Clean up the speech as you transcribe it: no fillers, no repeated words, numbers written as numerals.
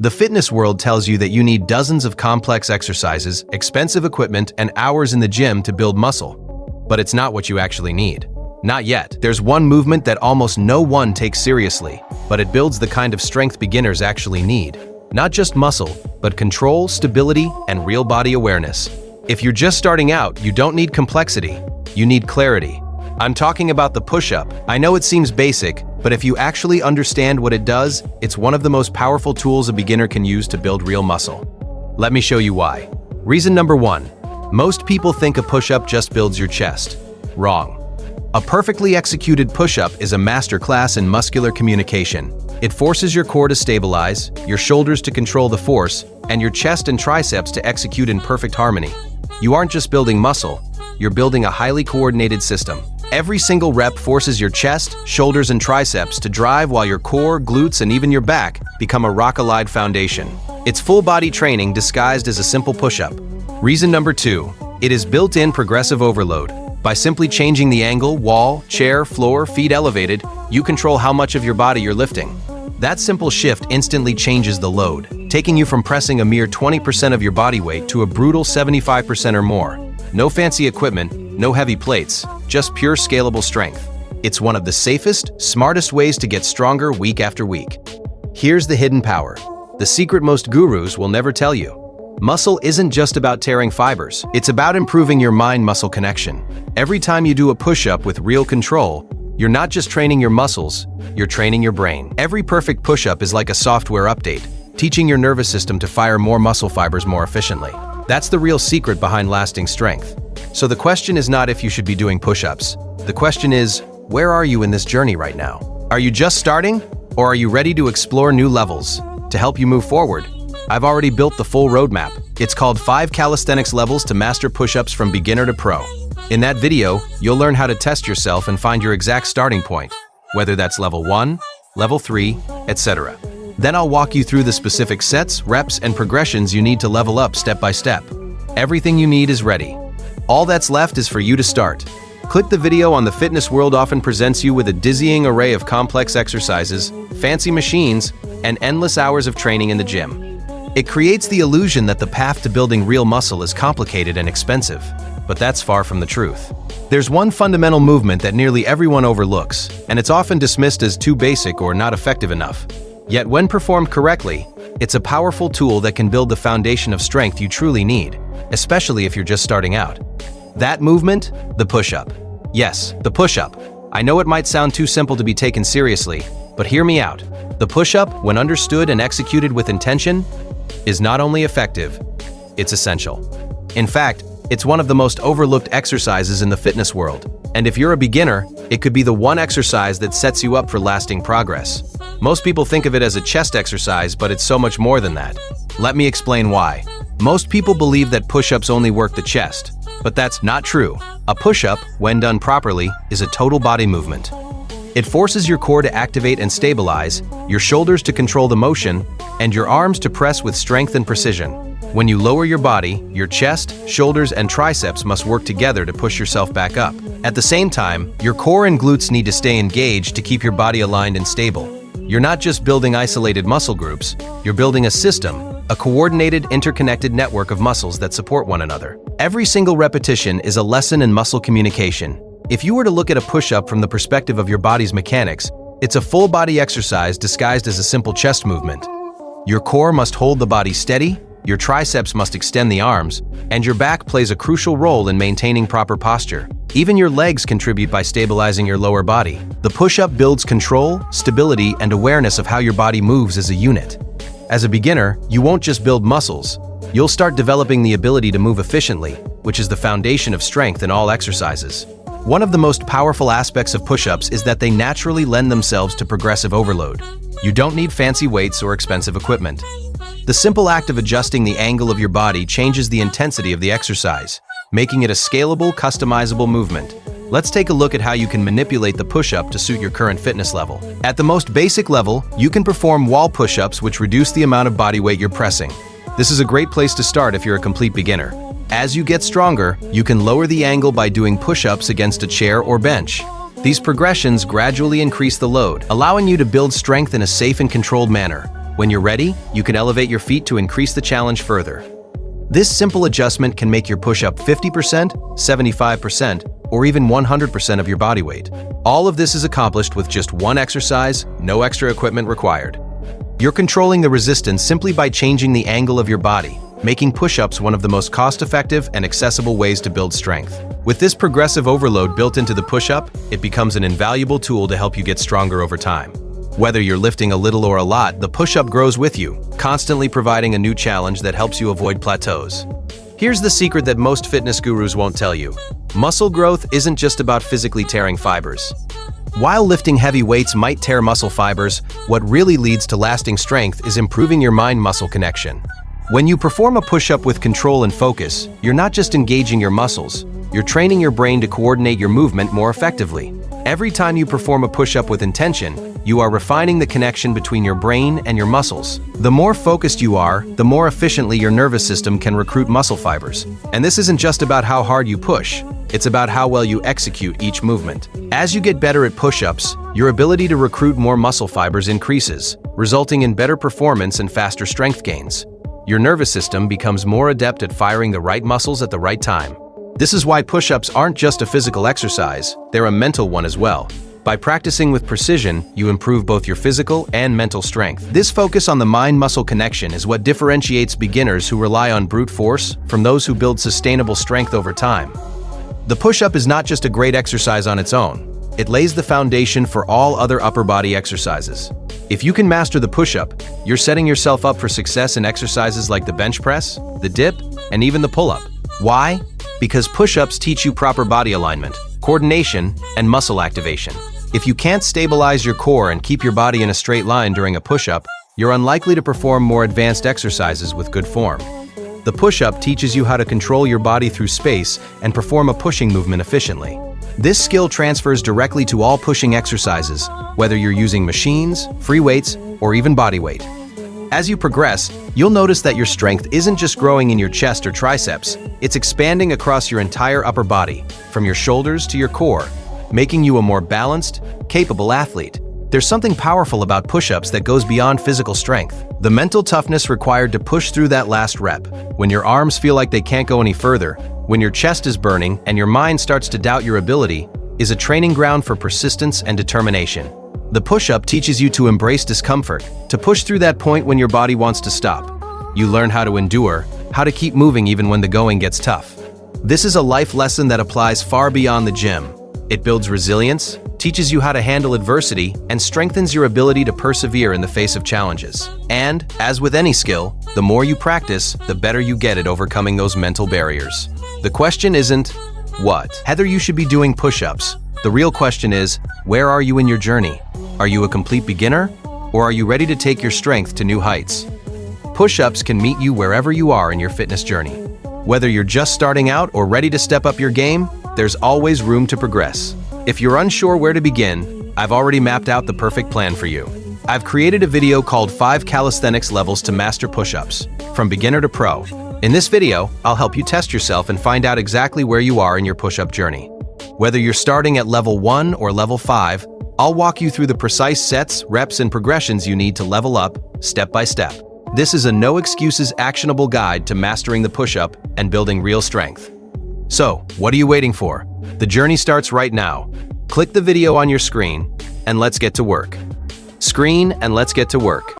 The fitness world tells you that you need dozens of complex exercises, expensive equipment, and hours in the gym to build muscle. But it's not what you actually need. Not yet. There's one movement that almost no one takes seriously, but it builds the kind of strength beginners actually need. Not just muscle, but control, stability, and real body awareness. If you're just starting out, you don't need complexity. You need clarity. I'm talking about the push-up. I know it seems basic, but if you actually understand what it does, it's one of the most powerful tools a beginner can use to build real muscle. Let me show you why. Reason number 1. Most people think a push-up just builds your chest. Wrong. A perfectly executed push-up is a masterclass in muscular communication. It forces your core to stabilize, your shoulders to control the force, and your chest and triceps to execute in perfect harmony. You aren't just building muscle, you're building a highly coordinated system. Every single rep forces your chest, shoulders, and triceps to drive while your core, glutes, and even your back become a rock-solid foundation. It's full-body training disguised as a simple push-up. Reason number 2. It is built-in progressive overload. By simply changing the angle, wall, chair, floor, feet elevated, you control how much of your body you're lifting. That simple shift instantly changes the load, taking you from pressing a mere 20% of your body weight to a brutal 75% or more. No fancy equipment, no heavy plates, just pure scalable strength. It's one of the safest, smartest ways to get stronger week after week. Here's the hidden power. The secret most gurus will never tell you. Muscle isn't just about tearing fibers. It's about improving your mind-muscle connection. Every time you do a push-up with real control, you're not just training your muscles, you're training your brain. Every perfect push-up is like a software update, teaching your nervous system to fire more muscle fibers more efficiently. That's the real secret behind lasting strength. So the question is not if you should be doing push-ups. The question is, where are you in this journey right now? Are you just starting, or are you ready to explore new levels? To help you move forward, I've already built the full roadmap. It's called 5 Calisthenics Levels to Master Push-Ups from Beginner to Pro. In that video, you'll learn how to test yourself and find your exact starting point, whether that's level 1, level 3, etc. Then I'll walk you through the specific sets, reps, and progressions you need to level up step by step. Everything you need is ready. All that's left is for you to start. Click the video on. The fitness world often presents you with a dizzying array of complex exercises, fancy machines, and endless hours of training in the gym. It creates the illusion that the path to building real muscle is complicated and expensive, but that's far from the truth. There's one fundamental movement that nearly everyone overlooks, and it's often dismissed as too basic or not effective enough. Yet when performed correctly, it's a powerful tool that can build the foundation of strength you truly need, especially if you're just starting out. That movement? The push-up. Yes, the push-up. I know it might sound too simple to be taken seriously, but hear me out. The push-up, when understood and executed with intention, is not only effective, it's essential. In fact, it's one of the most overlooked exercises in the fitness world. And if you're a beginner, it could be the one exercise that sets you up for lasting progress. Most people think of it as a chest exercise, but it's so much more than that. Let me explain why. Most people believe that push-ups only work the chest, but that's not true. A push-up, when done properly, is a total body movement. It forces your core to activate and stabilize, your shoulders to control the motion, and your arms to press with strength and precision. When you lower your body, your chest, shoulders, and triceps must work together to push yourself back up. At the same time, your core and glutes need to stay engaged to keep your body aligned and stable. You're not just building isolated muscle groups, you're building a system, a coordinated, interconnected network of muscles that support one another. Every single repetition is a lesson in muscle communication. If you were to look at a push-up from the perspective of your body's mechanics, it's a full-body exercise disguised as a simple chest movement. Your core must hold the body steady, your triceps must extend the arms, and your back plays a crucial role in maintaining proper posture. Even your legs contribute by stabilizing your lower body. The push-up builds control, stability, and awareness of how your body moves as a unit. As a beginner, you won't just build muscles, you'll start developing the ability to move efficiently, which is the foundation of strength in all exercises. One of the most powerful aspects of push-ups is that they naturally lend themselves to progressive overload. You don't need fancy weights or expensive equipment. The simple act of adjusting the angle of your body changes the intensity of the exercise, making it a scalable, customizable movement. Let's take a look at how you can manipulate the push-up to suit your current fitness level. At the most basic level, you can perform wall push-ups, which reduce the amount of body weight you're pressing. This is a great place to start if you're a complete beginner. As you get stronger, you can lower the angle by doing push-ups against a chair or bench. These progressions gradually increase the load, allowing you to build strength in a safe and controlled manner. When you're ready, you can elevate your feet to increase the challenge further. This simple adjustment can make your push-up 50%, 75%, or even 100% of your body weight. All of this is accomplished with just one exercise, no extra equipment required. You're controlling the resistance simply by changing the angle of your body, making push-ups one of the most cost-effective and accessible ways to build strength. With this progressive overload built into the push-up, it becomes an invaluable tool to help you get stronger over time. Whether you're lifting a little or a lot, the push-up grows with you, constantly providing a new challenge that helps you avoid plateaus. Here's the secret that most fitness gurus won't tell you. Muscle growth isn't just about physically tearing fibers. While lifting heavy weights might tear muscle fibers, what really leads to lasting strength is improving your mind-muscle connection. When you perform a push-up with control and focus, you're not just engaging your muscles, you're training your brain to coordinate your movement more effectively. Every time you perform a push-up with intention, you are refining the connection between your brain and your muscles. The more focused you are, the more efficiently your nervous system can recruit muscle fibers. And this isn't just about how hard you push, it's about how well you execute each movement. As you get better at push-ups, your ability to recruit more muscle fibers increases, resulting in better performance and faster strength gains. Your nervous system becomes more adept at firing the right muscles at the right time. This is why push-ups aren't just a physical exercise, they're a mental one as well. By practicing with precision, you improve both your physical and mental strength. This focus on the mind-muscle connection is what differentiates beginners who rely on brute force from those who build sustainable strength over time. The push-up is not just a great exercise on its own, it lays the foundation for all other upper body exercises. If you can master the push-up, you're setting yourself up for success in exercises like the bench press, the dip, and even the pull-up. Why? Because push-ups teach you proper body alignment, coordination, and muscle activation. If you can't stabilize your core and keep your body in a straight line during a push-up, you're unlikely to perform more advanced exercises with good form. The push-up teaches you how to control your body through space and perform a pushing movement efficiently. This skill transfers directly to all pushing exercises, whether you're using machines, free weights, or even body weight. As you progress, you'll notice that your strength isn't just growing in your chest or triceps, it's expanding across your entire upper body, from your shoulders to your core, making you a more balanced, capable athlete. There's something powerful about push-ups that goes beyond physical strength. The mental toughness required to push through that last rep, when your arms feel like they can't go any further, when your chest is burning and your mind starts to doubt your ability, is a training ground for persistence and determination. The push-up teaches you to embrace discomfort, to push through that point when your body wants to stop. You learn how to endure, how to keep moving even when the going gets tough. This is a life lesson that applies far beyond the gym. It builds resilience, teaches you how to handle adversity, and strengthens your ability to persevere in the face of challenges. And, as with any skill, the more you practice, the better you get at overcoming those mental barriers. The question isn't, what? Heather, you should be doing push-ups. The real question is, where are you in your journey? Are you a complete beginner? Or are you ready to take your strength to new heights? Push-ups can meet you wherever you are in your fitness journey. Whether you're just starting out or ready to step up your game, there's always room to progress. If you're unsure where to begin, I've already mapped out the perfect plan for you. I've created a video called 5 Calisthenics Levels to Master Push-Ups, from beginner to pro. In this video, I'll help you test yourself and find out exactly where you are in your push-up journey. Whether you're starting at level 1 or level 5, I'll walk you through the precise sets, reps, and progressions you need to level up, step by step. This is a no-excuses actionable guide to mastering the push-up and building real strength. So, what are you waiting for? The journey starts right now. Click the video on your screen, and let's get to work. Screen, and let's get to work.